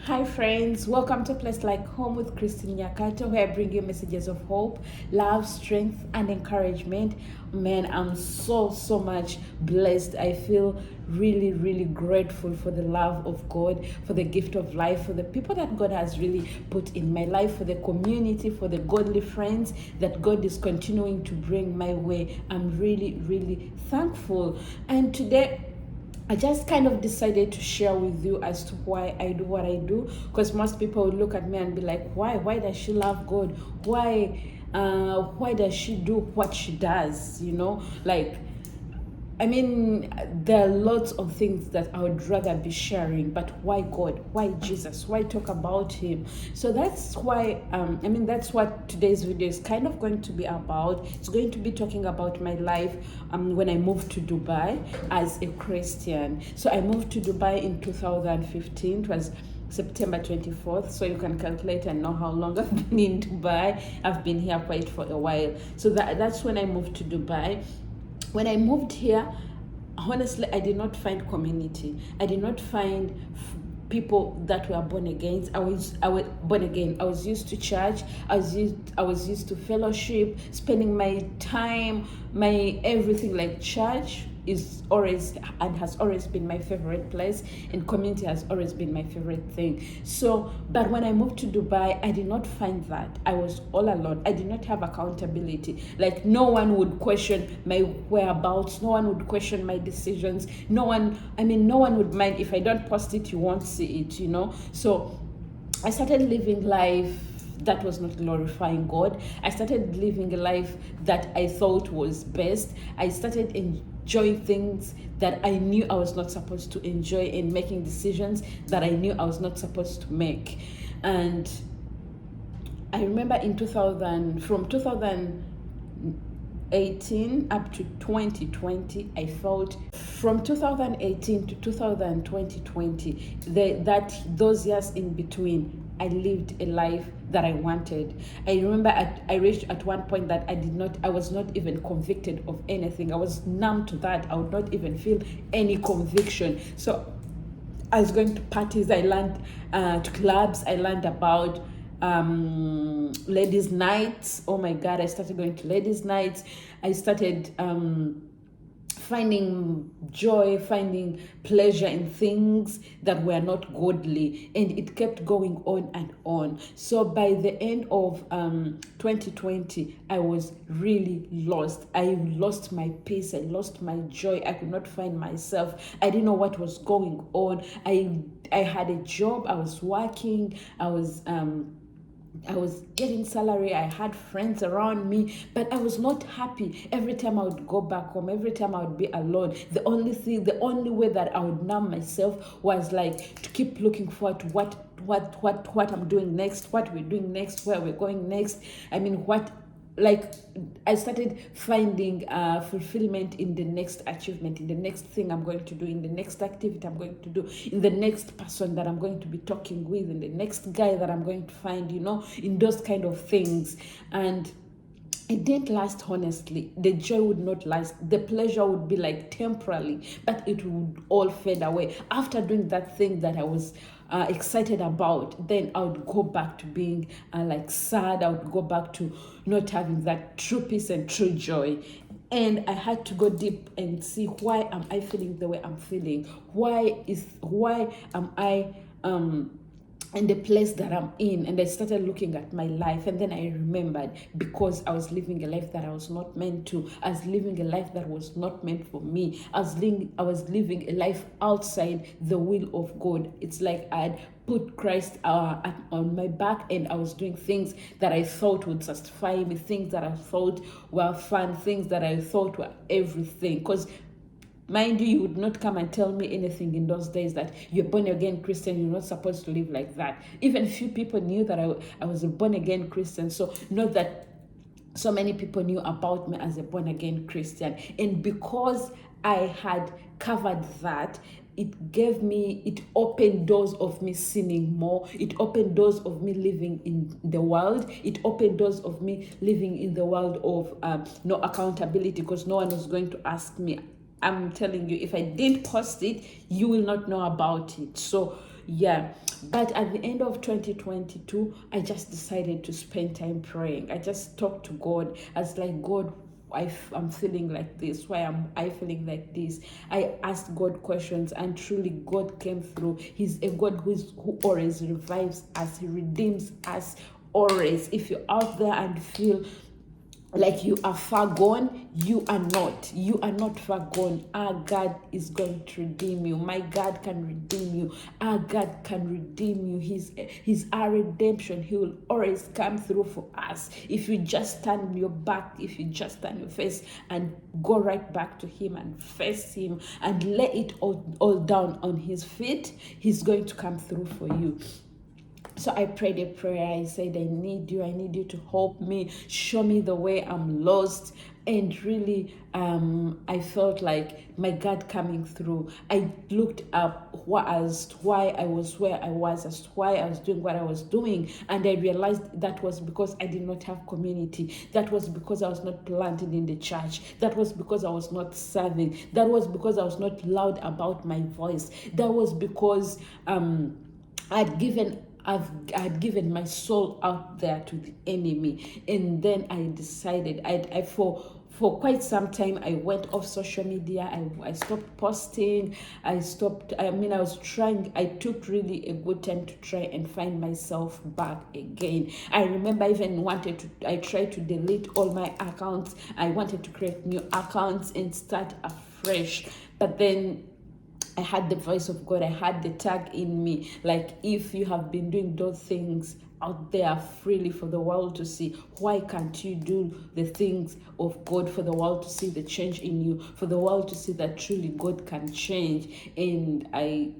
Hi friends, welcome to a place like home with Christine Nyakato, where I bring you messages of hope, love, strength, and encouragement. Man, I'm so much blessed. I feel really grateful for the love of God, for the gift of life, for the people that God has really put in my life, for the community, for the godly friends that God is continuing to bring my way. I'm really thankful. And today I just kind of decided to share with you as to why I do what I do, because most people would look at me and be like, why? Why does she love God? Why does she do what she does? Like, I mean, there are lots of things that I would rather be sharing, but why God? Why Jesus? Why talk about Him? So that's why, that's what today's video is kind of going to be about. It's going to be talking about my life when I moved to Dubai as a Christian. So I moved to Dubai in 2015. It was September 24th, so you can calculate and know how long I've been in Dubai. I've been here quite for a while. So that's when I moved to Dubai. When I moved here, honestly, I did not find community. I did not find people that were born again. I was born again. I was used to church. I was used to fellowship, spending my time, my everything, like church is always and has always been my favorite place, and community has always been my favorite thing. So but when I moved to Dubai, I did not find that. I was all alone. I did not have accountability. Like, no one would question my whereabouts, no one would question my decisions, no one would mind if I don't post it, you won't see it. So I started living life that was not glorifying God. I started living a life that I thought was best. I started enjoying things that I knew I was not supposed to enjoy, and making decisions that I knew I was not supposed to make. And I remember in 2000, from 2018 up to 2020, I felt from 2018 to 2020, those years in between, I lived a life that I wanted. I remember I reached at one point that I was not even convicted of anything. I was numb to that. I would not even feel any conviction. So I was going to parties. I learned to clubs. I learned about ladies' nights. Oh my God! I started going to ladies' nights. I started finding joy, finding pleasure in things that were not godly, and it kept going on and on. So by the end of 2020, I was really lost. I lost my peace. I lost my joy. I could not find myself. I didn't know what was going on. I had a job. I was working. I was getting salary. I had friends around me, but I was not happy. Every time I would go back home, every time I would be alone, the only way that I would numb myself was like to keep looking forward to what I'm doing next, what we're doing next, where we're going next. I mean, like I started finding fulfillment in the next achievement, in the next thing I'm going to do, in the next activity I'm going to do, in the next person that I'm going to be talking with, in the next guy that I'm going to find, in those kind of things. And it didn't last. Honestly, the joy would not last. The pleasure would be like temporarily, but it would all fade away after doing that thing that I was excited about. Then I would go back to being like sad. I would go back to not having that true peace and true joy. And I had to go deep and see, why am I feeling the way I'm feeling? Why am I in the place that I'm in? And I started looking at my life, and then I remembered, because I was living a life that I was not meant to. I was living a life that was not meant for me. I was living a life outside the will of God. It's like I had put Christ on my back, and I was doing things that I thought would satisfy me, things that I thought were fun, things that I thought were everything. Because mind you, you would not come and tell me anything in those days that you're born again Christian, you're not supposed to live like that. Even few people knew that I was a born again Christian. So not that so many people knew about me as a born again Christian. And because I had covered that, it opened doors of me sinning more. It opened doors of me living in the world. It opened doors of me living in the world of no accountability, because no one was going to ask me. I'm telling you, if I didn't post it, you will not know about it. So yeah. But at the end of 2022, I just decided to spend time praying. I just talked to God. I was like, God, I'm feeling like this. Why am I feeling like this? I asked God questions, and truly God came through. He's a God who always revives us. He redeems us always. If you're out there and feel like you are far gone, you are not. You are not far gone. Our God is going to redeem you. My God can redeem you. Our God can redeem you. He's our redemption. He will always come through for us. If you just turn your back, if you just turn your face and go right back to Him and face Him and lay it all down on His feet, He's going to come through for you. So I prayed a prayer. I said, I need you to help me, show me the way. I'm lost. And really, I felt like my God coming through. I looked up as to why I was where I was, as to why I was doing what I was doing. And I realized that was because I did not have community. That was because I was not planted in the church. That was because I was not serving. That was because I was not loud about my voice. That was because I'd given my soul out there to the enemy. And then I decided for quite some time I went off social media. I stopped posting. I took really a good time to try and find myself back again. I remember I even I tried to delete all my accounts. I wanted to create new accounts and start afresh. But then I had the voice of God. I had the tag in me. Like, if you have been doing those things out there freely for the world to see, why can't you do the things of God for the world to see the change in you, for the world to see that truly God can change? And I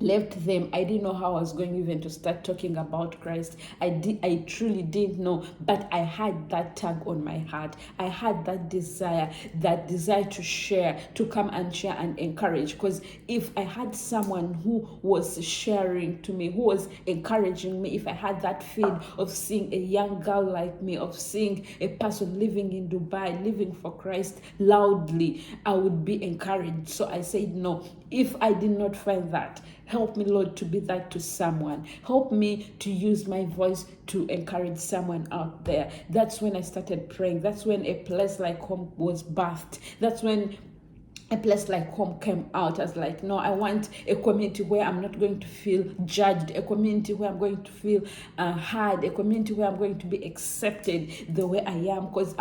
left them. I didn't know how I was going even to start talking about Christ. I truly didn't know, but I had that tag on my heart. I had that desire to share, to come and share and encourage. Because if I had someone who was sharing to me, who was encouraging me, if I had that feed of seeing a young girl like me, of seeing a person living in Dubai, living for Christ loudly, I would be encouraged. So I said, no, if I did not find that, help me, Lord, to be that to someone. Help me to use my voice to encourage someone out there. That's when I started praying. That's when A Place Like Home was birthed. That's when A Place Like Home came out. I was like, no, I want a community where I'm not going to feel judged, a community where I'm going to feel heard, a community where I'm going to be accepted the way I am, because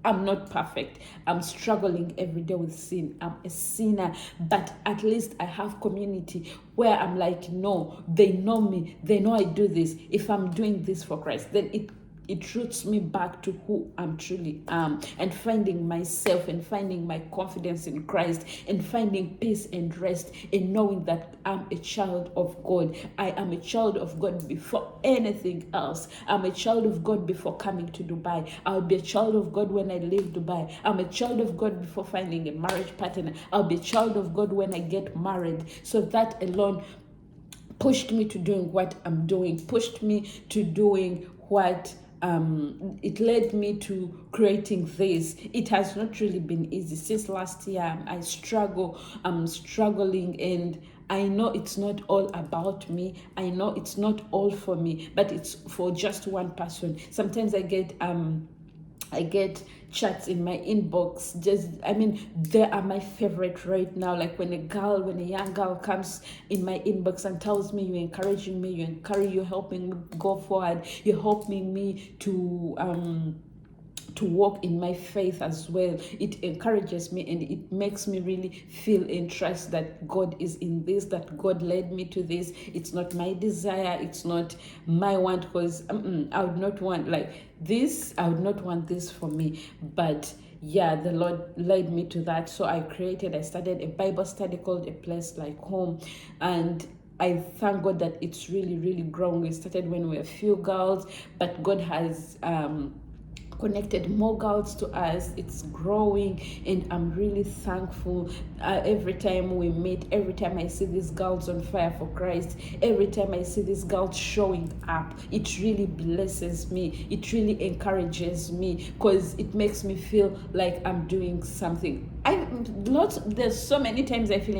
I'm not perfect. I'm struggling every day with sin. I'm a sinner, but at least I have community where I'm like, no, they know me. They know I do this. If I'm doing this for Christ, then it roots me back to who I'm truly am, and finding myself and finding my confidence in Christ and finding peace and rest in knowing that I'm a child of God. I am a child of God before anything else. I'm a child of God before coming to Dubai. I'll be a child of God when I leave Dubai. I'm a child of God before finding a marriage partner. I'll be a child of God when I get married. So that alone pushed me to doing what I'm doing, pushed me to doing what it led me to creating this. It has not really been easy. Since last year, I'm struggling, and I know it's not all about me. I know it's not all for me, but it's for just one person. Sometimes I get chats in my inbox. They are my favorite right now. Like when a young girl comes in my inbox and tells me, you're encouraging me, you're helping me go forward, you're helping me to walk in my faith as well. It encourages me and it makes me really feel in trust that God is in this, that God led me to this. It's not my desire, it's not my want, because I would not want this for me. But yeah, the Lord led me to that. So I started a Bible study called A Place Like Home, and I thank God that it's really, really grown. We started when we were few girls, but God has connected more girls to us. It's growing, and I'm really thankful. Every time we meet, every time I see these girls on fire for Christ, every time I see these girls showing up, it really blesses me. It really encourages me, because it makes me feel like I'm doing something There's so many times I feel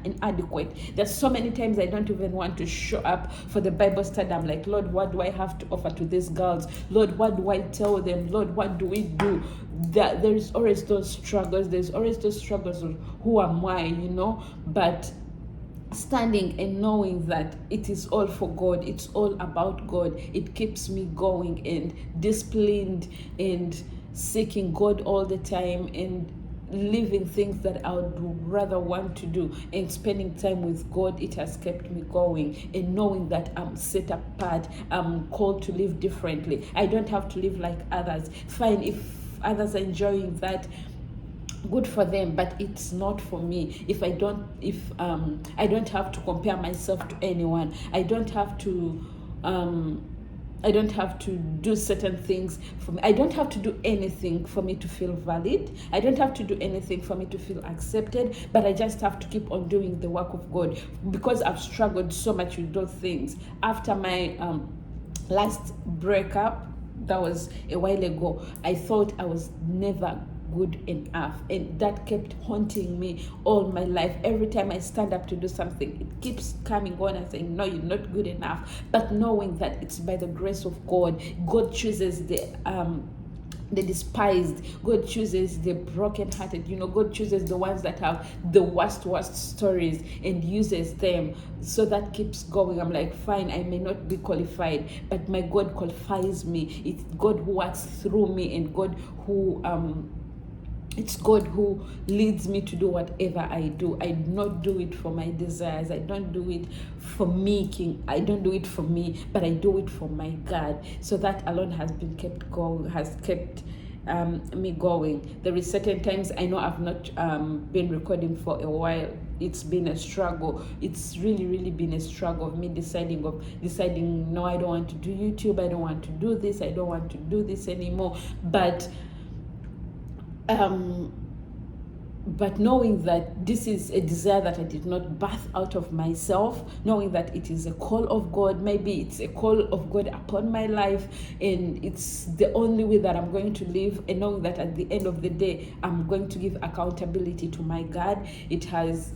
inadequate. There's so many times I don't even want to show up for the Bible study. I'm like, Lord, what do I have to offer to these girls? Lord, what do I tell them? Lord, what do we do? That there's always those struggles. There's always those struggles of who am I, But standing and knowing that it is all for God, it's all about God, it keeps me going and disciplined and seeking God all the time and living things that I would rather want to do and spending time with God. It has kept me going, and knowing that I'm set apart, I'm called to live differently. I don't have to live like others. Fine, if others are enjoying that, good for them, but it's not for me. If I don't have to compare myself to anyone. I don't have to do certain things for me. I don't have to do anything for me to feel valid. I don't have to do anything for me to feel accepted, but I just have to keep on doing the work of God, because I've struggled so much with those things. After my last breakup, that was a while ago, I thought I was never good enough, and that kept haunting me all my life. Every time I stand up to do something, it keeps coming on and saying, no, you're not good enough. But knowing that it's by the grace of God. God chooses the despised. God chooses the brokenhearted. God chooses the ones that have the worst stories and uses them. So that keeps going. I'm like, fine, I may not be qualified, but my God qualifies me. It's God who works through me, and God who it's God who leads me to do whatever I do. I do not do it for my desires. I don't do it for me, King. I don't do it for me, but I do it for my God. So that alone has been kept going, has kept me going. There is certain times I know I've not been recording for a while. It's been a struggle. It's really been a struggle of me deciding, no, I don't want to do YouTube. I don't want to do this. I don't want to do this anymore. But knowing that this is a desire that I did not birth out of myself, knowing that it is a call of God, maybe it's a call of God upon my life, and it's the only way that I'm going to live, and knowing that at the end of the day, I'm going to give accountability to my God. It has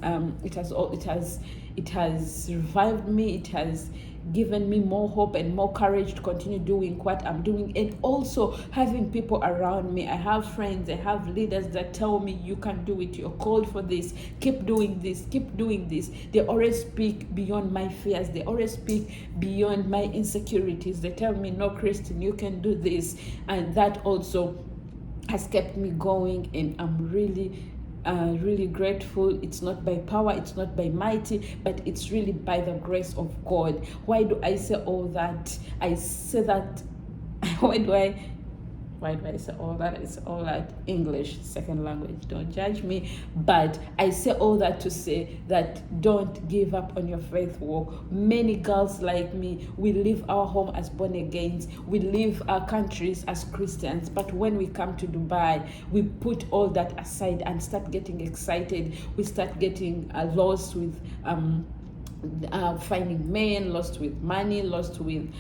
revived me. It has given me more hope and more courage to continue doing what I'm doing, and also having people around me. I have friends, I have leaders that tell me, you can do it, you're called for this, keep doing this, keep doing this. They always speak beyond my fears. They always speak beyond my insecurities. They tell me, no, Christine, you can do this. And that also has kept me going, and I'm really grateful. It's not by power, it's not by mighty, but it's really by the grace of God. Why do I say all that? I say that why do I say all that? It's all that English, second language, don't judge me. But I say all that to say that don't give up on your faith walk. Many girls like me, we leave our home as born agains, we leave our countries as Christians, but when we come to Dubai, we put all that aside and start getting excited. We start getting lost with finding men, lost with money, lost with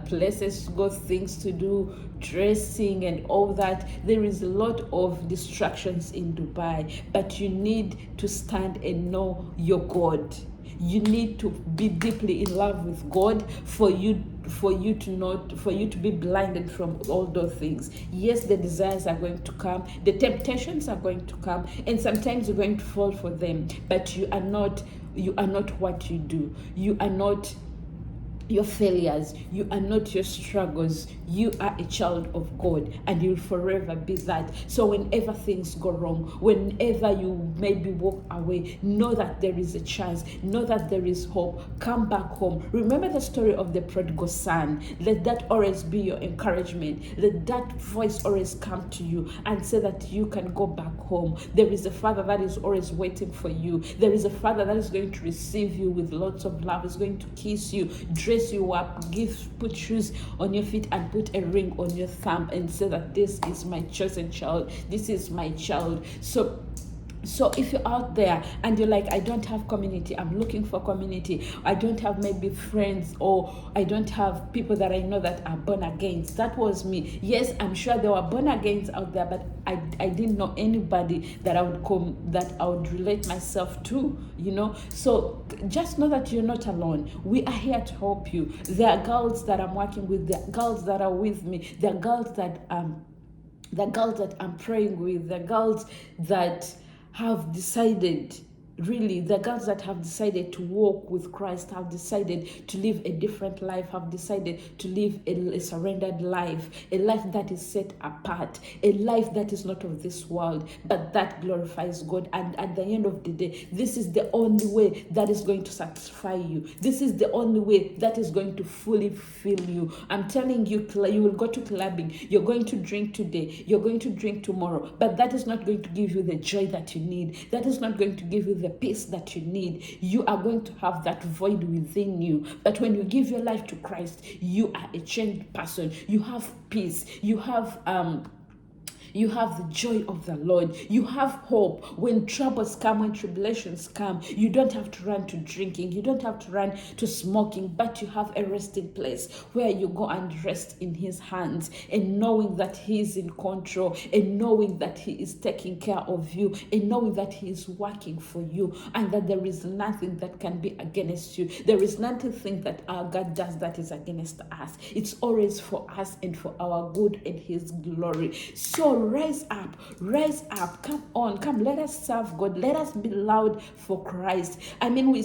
places to go, things to do, dressing and all that. There is a lot of distractions in Dubai, but you need to stand and know your God. You need to be deeply in love with God for you to be blinded from all those things. Yes, the desires are going to come, the temptations are going to come, and sometimes you're going to fall for them, but you are not what you do. You are not your failures. You are not your struggles. You are a child of God, and you'll forever be that. So whenever things go wrong, whenever you maybe walk away, know that there is a chance. Know that there is hope. Come back home. Remember the story of the prodigal son. Let that always be your encouragement. Let that voice always come to you and say that you can go back home. There is a Father that is always waiting for you. There is a Father that is going to receive you with lots of love. Is going to kiss you, dress you up, put shoes on your feet, and put a ring on your thumb, and say that this is my chosen child, this is my child. So So if you're out there and you're like, I don't have community, I'm looking for community, I don't have maybe friends, or I don't have people that I know that are born again. That was me. Yes, I'm sure there were born agains out there, but I didn't know anybody that I would relate myself to, you know. So just know that you're not alone. We are here to help you. There are girls that I'm working with, there are girls that are with me, there are girls that the girls that I'm praying with, the girls that have decided, really, the girls that have decided to walk with Christ, have decided to live a different life, have decided to live a surrendered life, a life that is set apart, a life that is not of this world, but that glorifies God. And at the end of the day, this is the only way that is going to satisfy you. This is the only way that is going to fully fill you. I'm telling you, you will go to clubbing, you're going to drink today, you're going to drink tomorrow, but that is not going to give you the joy that you need. That is not going to give you the peace that you need. You are going to have that void within you. But when you give your life to Christ, you are a changed person. You have peace. You have the joy of the Lord. You have hope. When troubles come, when tribulations come, you don't have to run to drinking. You don't have to run to smoking, but you have a resting place where you go and rest in His hands, and knowing that He is in control, and knowing that He is taking care of you, and knowing that He is working for you, and that there is nothing that can be against you. There is nothing that our God does that is against us. It's always for us and for our good and His glory. So rise up, come on, come, let us serve God, let us be loud for Christ. I mean, we